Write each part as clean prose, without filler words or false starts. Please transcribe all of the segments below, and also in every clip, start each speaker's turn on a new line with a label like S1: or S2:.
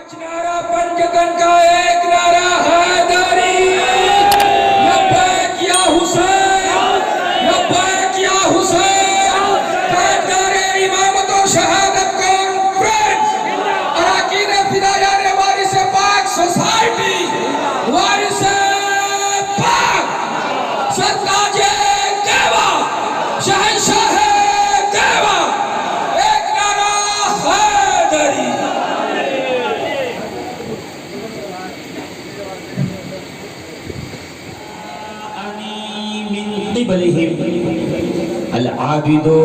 S1: नारा पंचतन का एक नारा हैदरी, लब्बैक या हुसैन, लब्बैक या हुसैन। ताजदारे इमामत और शहादत कॉन्फ्रेंस, अरकान फिदायान वारिस पाक सोसाइटी, वारिस पाक सरताज देवा, शहंशाह देवा, एक नारा हैदरी।
S2: العابدو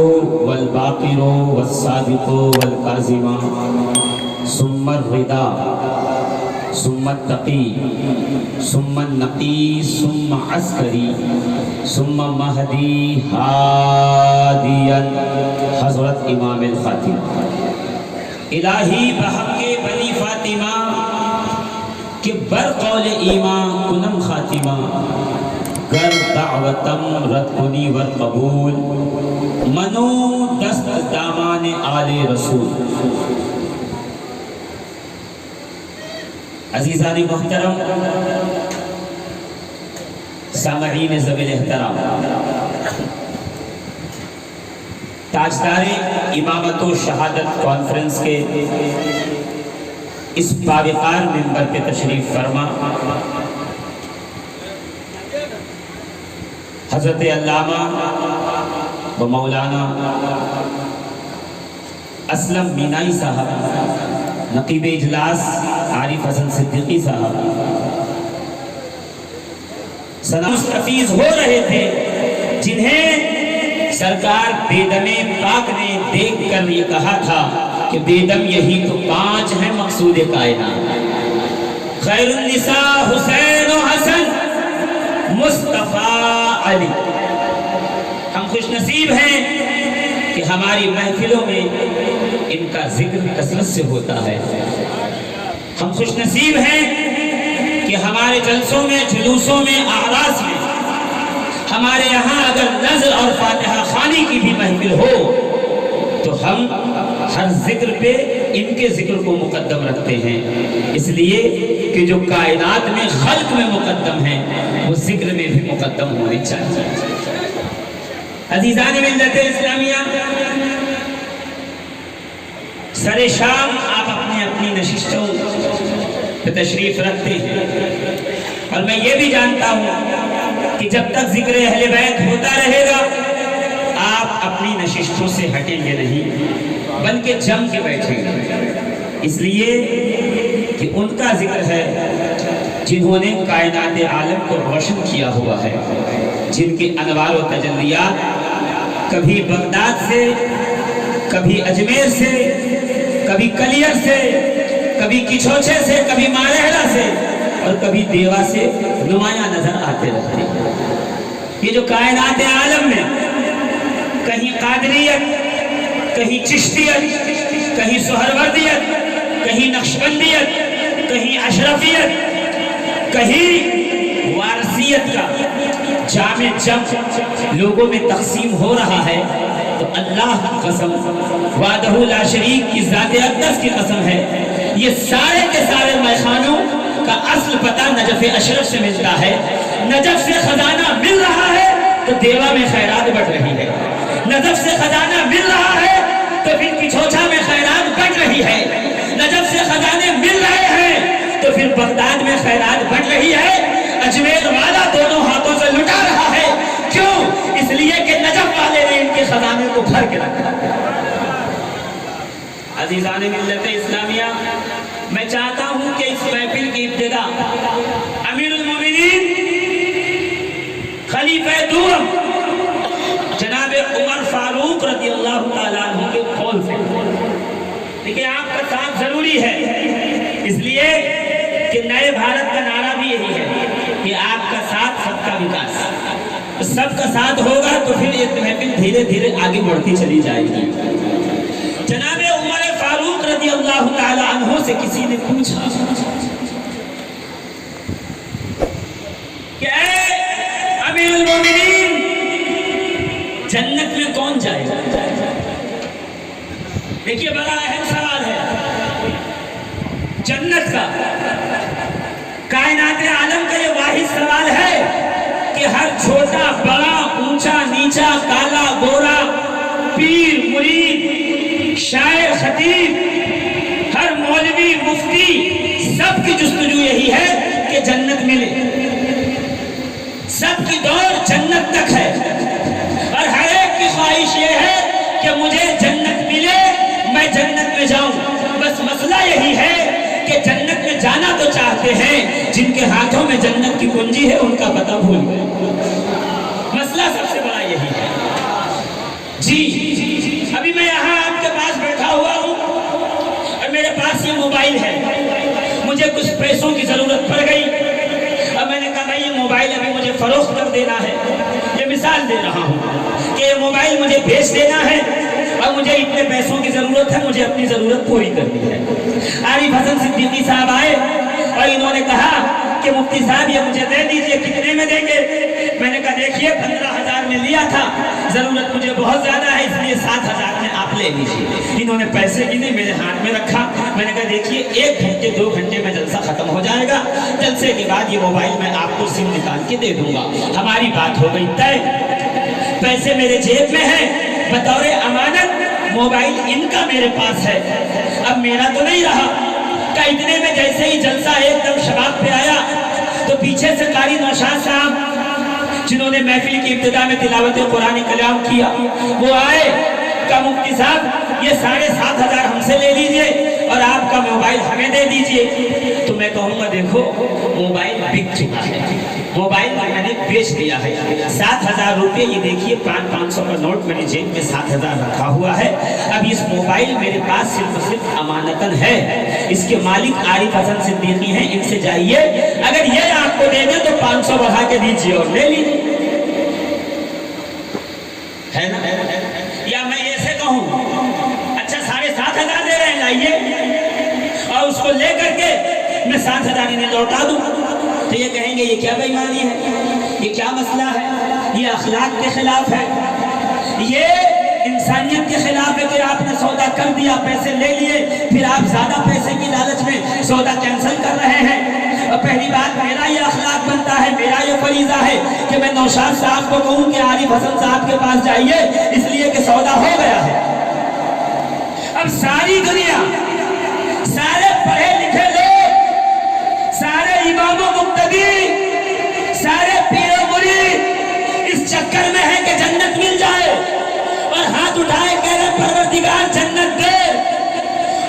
S2: والباقرو والصادقو والکاظمہ ثم الرضا ثم التقی ثم النقی ثم عسکری ثم مہدی ہادیا حضرت امام الخاتم۔ الہی بحق بنی فاطمہ کہ بر قول ایمان کنم خاتمہ، گر دعوتم رد کنی ور قبول، منو دست دامان آل رسول۔ عزیزان محترم، سامعین ذوی احترام، تاجدار امامت و شہادت کانفرنس کے اس باوقار منبر پہ تشریف فرما حضرت علامہ و مولانا اسلم مینائی صاحب، نقیب اجلاس عارف حسن صدیقی صاحب سنا مستفیض ہو رہے تھے، جنہیں سرکار بیدم پاک نے دیکھ کر یہ کہا تھا کہ بیدم یہی تو 5 ہیں مقصود کائنات، خیر النساء حسین و حسن مصطفیٰ علی۔ ہم خوش نصیب ہیں کہ ہماری محفلوں میں ان کا ذکر کثرت سے ہوتا ہے۔ ہم خوش نصیب ہیں کہ ہمارے جلسوں میں، جلوسوں میں، اعراس میں، ہمارے یہاں اگر نذر اور فاتحہ خوانی کی بھی محفل ہو تو ہم ہر ذکر پہ ان کے ذکر کو مقدم رکھتے ہیں، اس لیے کہ جو کائنات میں خلق میں مقدم ہیں وہ ذکر میں بھی مقدم ہونے چاہیے۔ عزیزان ملت اسلامیہ، سر شام آپ اپنی اپنی نشستوں پہ تشریف رکھتے ہیں، اور میں یہ بھی جانتا ہوں کہ جب تک ذکر اہل بیت ہوتا رہے گا آپ اپنی نشستوں سے ہٹیں گے نہیں بلکہ جم کے بیٹھیں گے، اس لیے کہ ان کا ذکر ہے جنہوں نے کائنات عالم کو روشن کیا ہوا ہے، جن کے انوار و تجلیات کبھی بغداد سے، کبھی اجمیر سے، کبھی کلیر سے، کبھی کچھوچے سے، کبھی مالہرہ سے اور کبھی دیوا سے نمایاں نظر آتے رہتے ہیں۔ یہ جو کائنات عالم میں کہیں قادریت، کہیں چشتیت، کہیں سہروردیت، کہیں نقشبندیت، کہیں اشرفیت، کہیں وارثیت کا جامع جم لوگوں میں تقسیم ہو رہا ہے، تو اللہ کی قسم، وحدہ لا شریک کی ذات اقدس کی قسم ہے، یہ سارے کے سارے میخانوں کا اصل پتہ نجف اشرف سے ملتا ہے۔ نجف سے خزانہ مل رہا ہے تو دیوا میں خیرات بڑھ رہی ہے، نجف سے خزانہ مل رہا ہے تو پھر کچھوچا میں خیرات بڑھ رہی ہے، نجف سے خزانے مل رہے ہیں تو پھر بغداد میں خیرات بڑھ رہی ہے، اجمیر والا دونوں ہاتھوں سے لٹا رہا ہے۔ کیوں؟ اس لیے کہ نجف والے نے ان کے خزانے کو بھر کے رکھا۔ عزیزان ملت اسلامیہ، میں چاہتا ہوں کہ اس محفل کی ابتدا امیر المومنین خلیفہ دوم جناب عمر فاروق رضی اللہ تعالیٰ عنہ کے قول سے، لیکن آپ کا ساتھ ضروری ہے، اس لیے کہ نئے بھارت کا نعرہ بھی یہی ہے کہ آپ کا ساتھ سب کا وکاس، سب کا ساتھ ہوگا تو پھر یہ محفل دھیرے دھیرے آگے بڑھتی چلی جائے گی۔ جناب عمر فاروق رضی اللہ تعالیٰ عنہ سے کسی نے پوچھا کہ اے امیر المومنین، جنت میں کون جائے گا؟ دیکھیے بڑا اہم سوال ہے۔ जन्नत का, कायनात आलम का ये वाहिद सवाल है कि हर छोटा बड़ा, ऊंचा नीचा, काला गोरा, पीर मुरीद, शायर खतीब, हर मौलवी मुफ्ती, सबकी जुस्तजू यही है कि जन्नत मिले। सबकी दौड़ जन्नत तक है और हर एक की ख्वाहिश ये है कि मुझे जन्नत मिले, मैं जन्नत में जाऊं। बस मसला यही है कि जन्नत में जाना तो चाहते हैं, जिनके हाथों में जन्नत की कुंजी है उनका पता भूल गए। मसला सबसे बड़ा यही है। जी अभी मैं यहाँ आपके पास बैठा हुआ हूँ और मेरे पास ये मोबाइल है, मुझे कुछ पैसों की जरूरत पड़ गई। अब मैंने कहा भाई ये मोबाइल अभी मुझे फरोख्त कर देना है। ये मिसाल दे रहा हूँ कि ये मोबाइल मुझे बेच देना है और मुझे इतने पैसों की जरूरत है, मुझे अपनी जरूरत पूरी करनी है। आरिफ हसन सिद्दीकी साहब आए और इन्होंने कहा कि मुफ्ती साहब ये मुझे दे दीजिए, कितने में देंगे? मैंने कहा देखिए 15,000 में लिया था, जरूरत मुझे बहुत ज्यादा है, इसलिए 7,000 में आप ले लीजिए। इन्होंने पैसे गिने, मेरे हाथ में रखा। मैंने कहा देखिए 1 घंटे 2 घंटे में जलसा खत्म हो जाएगा, जलसे के बाद ये मोबाइल मैं आपको सिम निकाल के दे दूंगा। हमारी बात हो गई तय, पैसे मेरे जेब में है, बतौर अमानत मोबाइल इनका मेरे पास है, अब मेरा तो नहीं रहा। का इतने में जैसे ही जलसा एकदम शबाब पे आया तो पीछे से कारी नौशाद साहब जिन्होंने महफिल की इब्तिदा में तिलावत कुरान कलाम किया, वो आए। का मुफ्ती साहब ये 7,500 हमसे ले लीजिए और आपका मोबाइल हमें दे दीजिए। तो मैं कहूँगा देखो मोबाइल बिक चुका है, मोबाइल मैंने बेच दिया है। 7,000 रुपये, ये देखिए 500 का नोट मेरी जेब में 7,000 रखा हुआ है। अब इस मोबाइल मेरे पास सिर्फ अमानतन है, इसके मालिक आरिफ हसन सिद्दीकी हैं, इनसे जाइए, अगर ये आपको दे दे तो 500 बढ़ा के दीजिए और ले लीजिए, है ना? या मैं ऐसे कहूँ अच्छा 7,500 दे रहे हैं, लाइए, और उसको ले करके मैं 7,000 इन्हें लौटा दूँ, तो ये कहेंगे ये क्या बेईमानी है, ये क्या मसला है, ये अखलाक के खिलाफ है, ये इंसानियत के खिलाफ है कि आपने सौदा कर दिया, पैसे ले लिए, फिर आप ज्यादा पैसे की लालच में सौदा कैंसिल कर रहे हैं। और पहली बात मेरा ये अखलाक बनता है, मेरा ये फरीजा है कि मैं नौशाद साहब को कहूँ कि आरिफ हसन साहब के पास जाइए, इसलिए कि सौदा हो गया है। अब सारी दुनिया, सारे पढ़े लिखे लोग, सारे इमामों मुक्तदी, सारे पीरों मुरीद इस चक्कर में है कि जन्नत मिल जाए और हाथ उठाए कह रहे परवरदिगार जन्नत दे,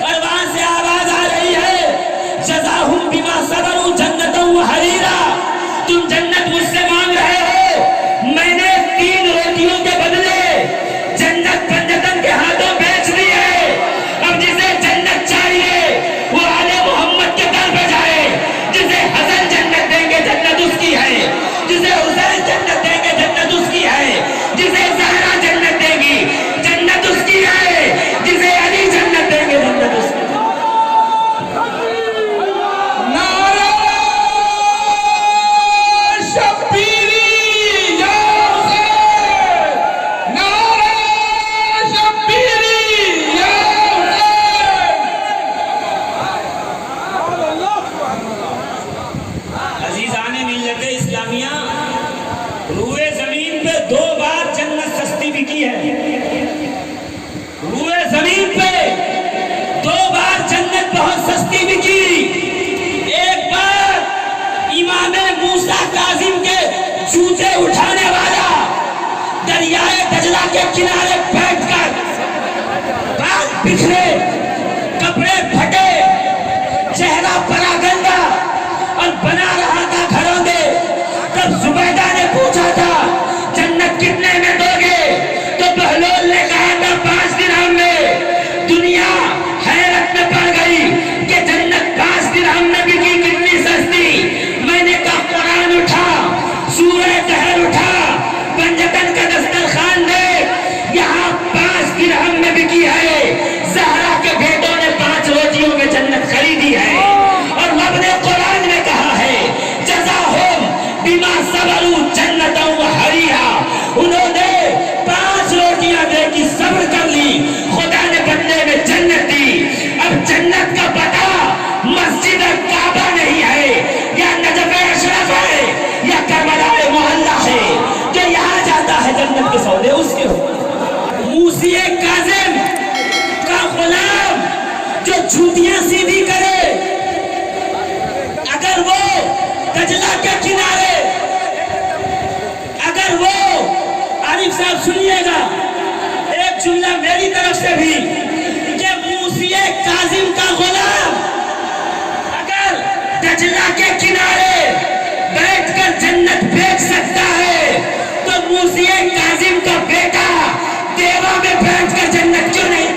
S2: और वहां से आवाज आ रही है जज़ाहुम बिमा सबरू जन्नतन व हरीरा। तुम जन्नत मुझसे मांग रहे हो, मैंने 3 रोटियों के बदले जन्नत पंजतन के हाथों बेच दी है। अब जिसे जन्नत चाहिए वो आले मोहम्मद के दर पे जाए, जिसे हसन जन्नत देंगे जन्नत उसकी है, जिसे हुसैन जन्नत देंगे जन्नत उसकी है, जिसे ज़हरा जन्नत देगी जन्नत उसकी है, जिसे अली जन्नत देंगे जन्नत उसकी। जूते उठाने वाला दरियाए दजला के किनारे बैठकर बाल बिखरे, कपड़े फटे, चेहरा परागंदा और बना रहा था घरों में। तब जुबैदा ने पूछा था जन्नत कितने में दोगे, तो बहलोल ने कहा था 5 दिरहम में। दुनिया हैरत में पड़ गई कि जन्नत 5 दिरहम में बिकी, कितनी सस्ती। मैंने कहा कुरान उठा, सूरह कहर उठा, पंजतन का दस्तरखान दे, यहाँ 5 दिरहम में बिकी है। ज़हरा के फांसी भी करे, अगर वो दजला के किनारे, अगर वो, आरिफ साहब सुनिएगा एक जुमला मेरी तरफ से भी, कि मूसिए काजिम का गुलाम अगर दजला के किनारे बैठकर जन्नत बेच सकता है, तो मूसिए काजिम का बेटा देवा में बैठकर जन्नत क्यों नहीं?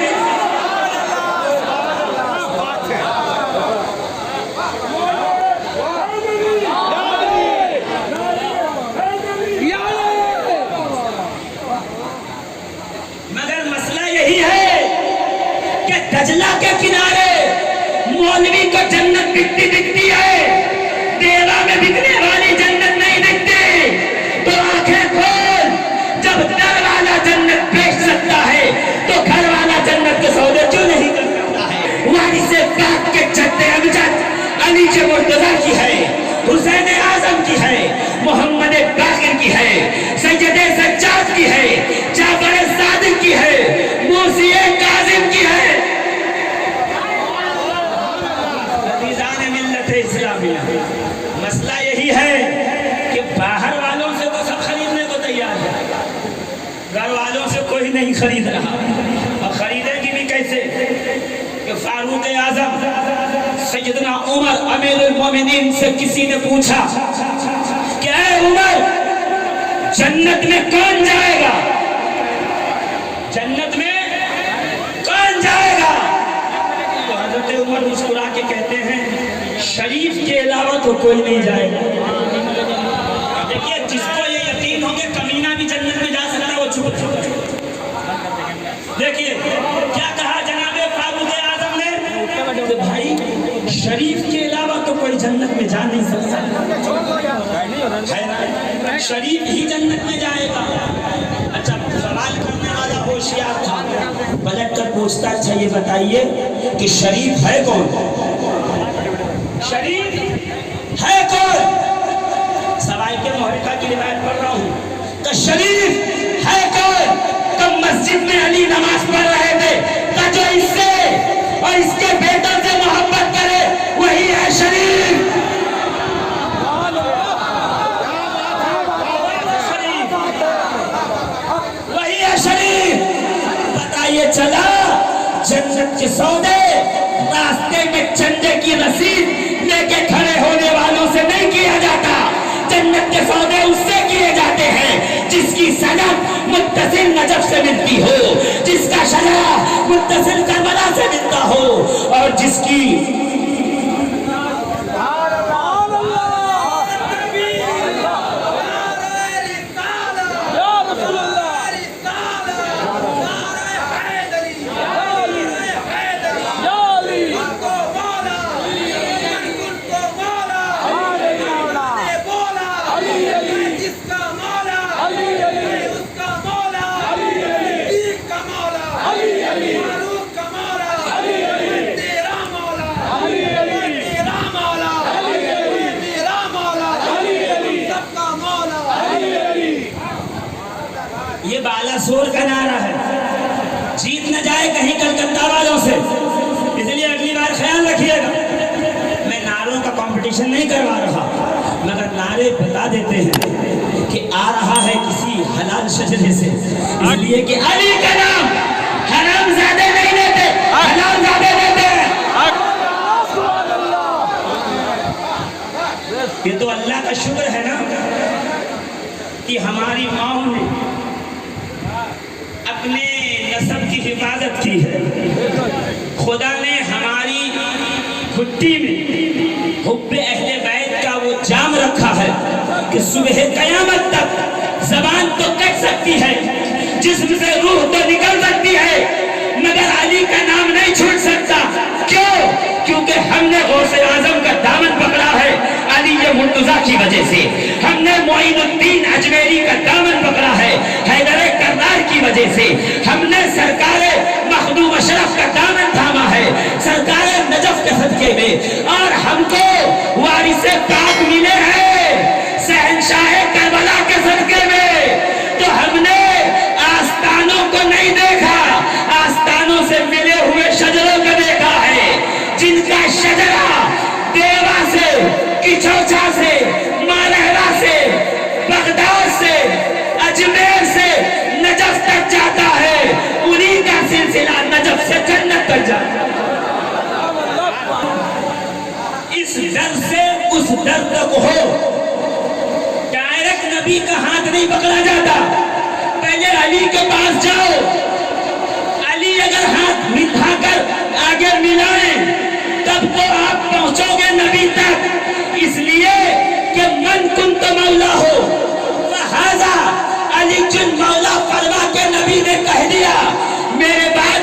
S2: मगर मसला यही है कि दजला के किनारे मौलवी को जन्नत दिखती है, देवा में बिकने वाली जन्नत नहीं दिखती। तो आंखें खोल, जब दर वाला जन्नत बेच सकता है तो घर वाला जन्नत के सौदे क्यों नहीं कर सकता है? वारिसे पाक के जद्दे अमजद अली के मुर्तजा की है, हुसैन आजम की है, मोहम्मद बाकिर की है, सैयद सज्जाद की है, जाफर सादिक की है, मूसिए काजिम की है। अज़ीज़ान मिल्लत इस्लामिया, मसला यही है कि बाहर वालों से तो सब खरीदने को तैयार है, घर वालों से कोई नहीं खरीद रहा। और खरीदेगी भी कैसे? कि फारूक आजम सैयदना उमर अमीरुल मोमिनीन से किसी ने पूछा कि ऐ उमर, जन्नत में कौन जाएगा? जन्नत में कौन जाएगा? तो हजरत उमर मुस्कुरा के कहते हैं, शरीफ के अलावा तो कोई नहीं जाएगा। देखिए, जिसको ये यकीन हो कि कमीना भी जन्नत में जा सकता है, वो चुप। देखिए क्या कहा जनाबे फारूक आजम ने, तो भाई शरीफ के अलावा तो कोई जन्नत में जा नहीं सकता, शरीफ ही जन्नत में जाएगा। अच्छा, सवाल करने वाला होशियार था, पलट कर पूछता, अच्छा ये बताइए कि शरीफ है कौन? शरीफ है कौन? सवाल के मोहल्ला की रिवायत पढ़ रहा हूँ, तो शरीफ है कौन? तो मस्जिद में अली नमाज पढ़ रहे थे, तो जो इससे और इसके बेटों से मोहब्बत करे वही है शरीफ। वही है शरीफ। पता ये चला, जन्नत के सौदे रास्ते में चंदे की रसीद लेके खड़े होने वालों से नहीं किया जाता, जन्नत के सौदे उससे किए जाते हैं जिसकी सनद मुत्तसिल नजफ से मिलती हो, जिसका शरा मुत्तसिल करबला से मिलता हो, और जिसकी ये बालासोर का नारा है, जीत न जाए कहीं कलकत्ता वालों से, इसलिए अगली बार ख्याल रखिएगा। मैं नारों का कंपटीशन नहीं करवा रहा, मगर नारे बता देते हैं कि आ रहा है किसी हलाल शजरे से, इसलिए कि अली का नाम हरामजादे नहीं लेते, हलालजादे लेते हैं। ये तो अल्लाह का शुक्र है ना कि हमारी माओ ने अपने नस्ब की हिफाजत की है। खुदा ने हमारी घुट्टी में हुब्बे अहले बैत का वो जाम रखा है कि सुबह कयामत तक जबान तो कट सकती है, जिस्म से रूह तो निकल सकती है, मगर अली का नाम नहीं छूट सकता। क्यों? क्योंकि हमने गौसे आजम का दामन पकड़ा है अली मुर्तजा की वजह से, हमने मोइनुद्दीन अजमेरी का दामन पकड़ा है हैदर करदार की वजह से, हमने सरकारे मखदूम अशरफ का दामन थामा है सरकारे नजफ के सदके में, और हमको वारिसे पाक मिले हैं शहंशाह करबला के सदके में। तो हमने आस्थानों को नहीं देखा, आस्थानों से मिले हुए शजरों को देखा है, जिन चौचा से, मालहरा से, बगदाद से, अजमेर से नजफ तक जाता है, उन्हीं का सिलसिला नजफ से जन्नत तक जाता है। इस दर से उस दर तक हो, डायरेक्ट नबी का हाथ नहीं पकड़ा जाता, पहले अली के पास जाओ, अली अगर हाथ मिलाकर आगे मिलाएं तब तो आप पहुंचोगे नबी तक, इसलिए कि मन कुन तो मौला हो वहाजा अली चुन मौला फरमा के नबी ने कह दिया, मेरे बाप